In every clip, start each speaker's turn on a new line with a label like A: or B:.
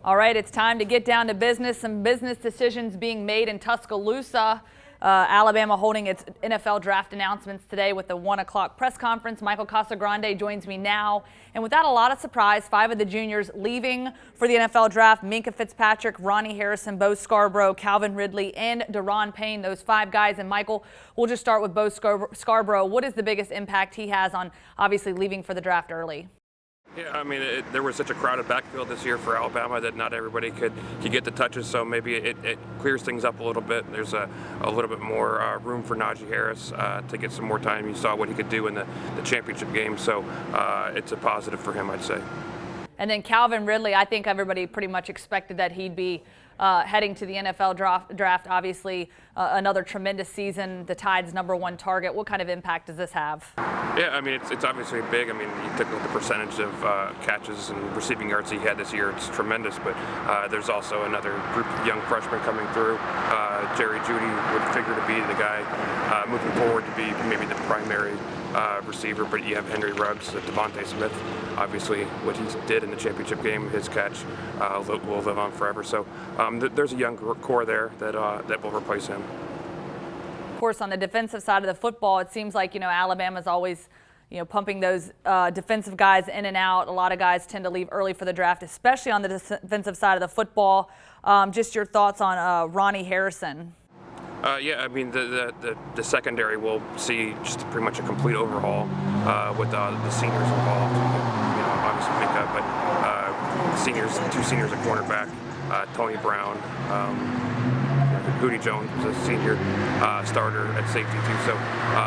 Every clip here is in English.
A: All right, it's time to get down to business. Some business decisions being made in Tuscaloosa. Alabama holding its NFL draft announcements today with the 1 o'clock press conference. Michael Casagrande joins me now. And without a lot of surprise, 5 of the juniors leaving for the NFL draft: Minka Fitzpatrick, Ronnie Harrison, Bo Scarborough, Calvin Ridley, and Doron Payne. Those 5 guys. And Michael, we'll just start with Bo Scarborough. What is the biggest impact he has on obviously leaving for the draft early?
B: Yeah, I mean, there was such a crowded backfield this year for Alabama that not everybody could get the touches, so maybe it clears things up a little bit. There's a little bit more room for Najee Harris to get some more time. You saw what he could do in the championship game, so it's a positive for him, I'd say.
A: And then Calvin Ridley, I think everybody pretty much expected that he'd be heading to the NFL draft. Obviously, another tremendous season, the Tide's #1 target. What kind of impact does this have?
B: Yeah, I mean, it's obviously big. I mean, you took the percentage of catches and receiving yards he had this year. It's tremendous, but there's also another group of young freshmen coming through. Jerry Jeudy would figure to be the guy moving forward to be maybe the primary receiver, but you have Henry Ruggs, Devontae Smith. Obviously, what he did in the championship game, his catch will live on forever. So there's a young core there that will replace him.
A: Of course, on the defensive side of the football, it seems like, Alabama's always, pumping those defensive guys in and out. A lot of guys tend to leave early for the draft, especially on the defensive side of the football. Just your thoughts on Ronnie Harrison.
B: Yeah, I mean, the secondary will see just pretty much a complete overhaul with the seniors involved. Obviously Minka, but two seniors at cornerback, Tony Brown, Hootie Jones was a senior starter at safety too. So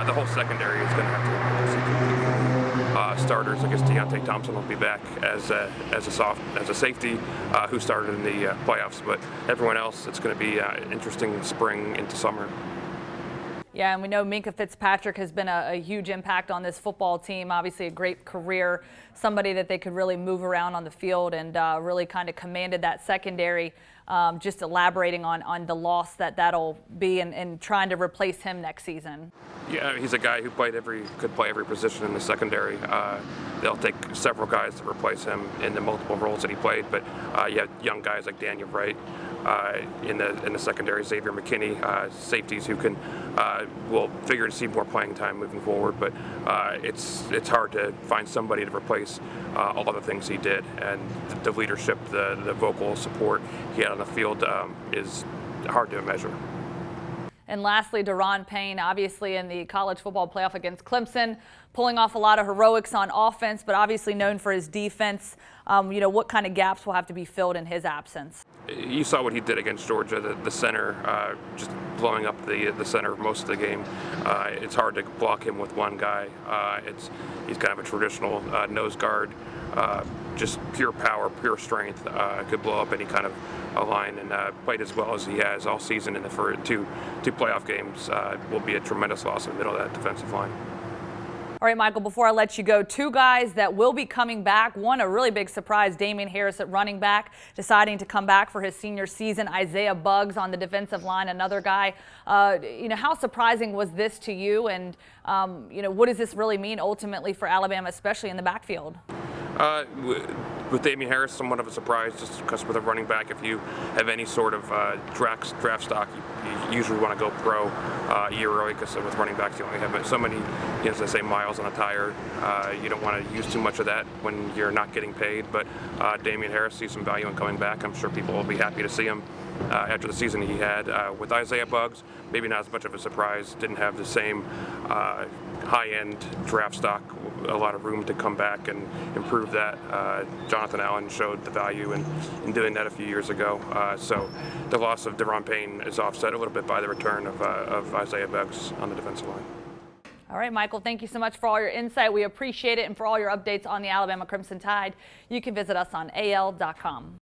B: the whole secondary is going to have to see starters. I guess Deontay Thompson will be back as a safety who started in the playoffs. But everyone else, it's going to be interesting spring into summer.
A: Yeah, and we know Minka Fitzpatrick has been a huge impact on this football team. Obviously a great career, somebody that they could really move around on the field and really kind of commanded that secondary. Just elaborating on the loss that'll be and trying to replace him next season.
B: Yeah, he's a guy who could play every position in the secondary. They'll take several guys to replace him in the multiple roles that he played, but you have young guys like Daniel Wright in the secondary, Xavier McKinney, safeties who will figure to see more playing time moving forward. But it's hard to find somebody to replace all of the things he did, and the leadership, the vocal support he had on the field is hard to measure.
A: And lastly, Doron Payne, obviously in the college football playoff against Clemson, pulling off a lot of heroics on offense, but obviously known for his defense. What kind of gaps will have to be filled in his absence?
B: You saw what he did against Georgia, the center, just blowing up the center most of the game. It's hard to block him with one guy. He's kind of a traditional nose guard, just pure power, pure strength. Could blow up any kind of a line, and played as well as he has all season in the first two playoff games. Will be a tremendous loss in the middle of that defensive line.
A: All right, Michael, before I let you go, 2 guys that will be coming back. One, a really big surprise, Damien Harris at running back, deciding to come back for his senior season. Isaiah Buggs on the defensive line, another guy. How surprising was this to you? And, what does this really mean ultimately for Alabama, especially in the backfield?
B: With Damien Harris, somewhat of a surprise, just because with a running back, if you have any sort of draft stock, you usually want to go pro a year early, because with running backs you only have so many, as I say, miles on a tire. You don't want to use too much of that when you're not getting paid. But Damien Harris sees some value in coming back. I'm sure people will be happy to see him after the season he had. With Isaiah Buggs, maybe not as much of a surprise. Didn't have the same high-end draft stock, a lot of room to come back and improve that. Jonathan Allen showed the value in doing that a few years ago. So the loss of Doron Payne is offset a little bit by the return of Isaiah Buggs on the defensive line.
A: All right, Michael, thank you so much for all your insight. We appreciate it. And for all your updates on the Alabama Crimson Tide, you can visit us on AL.com.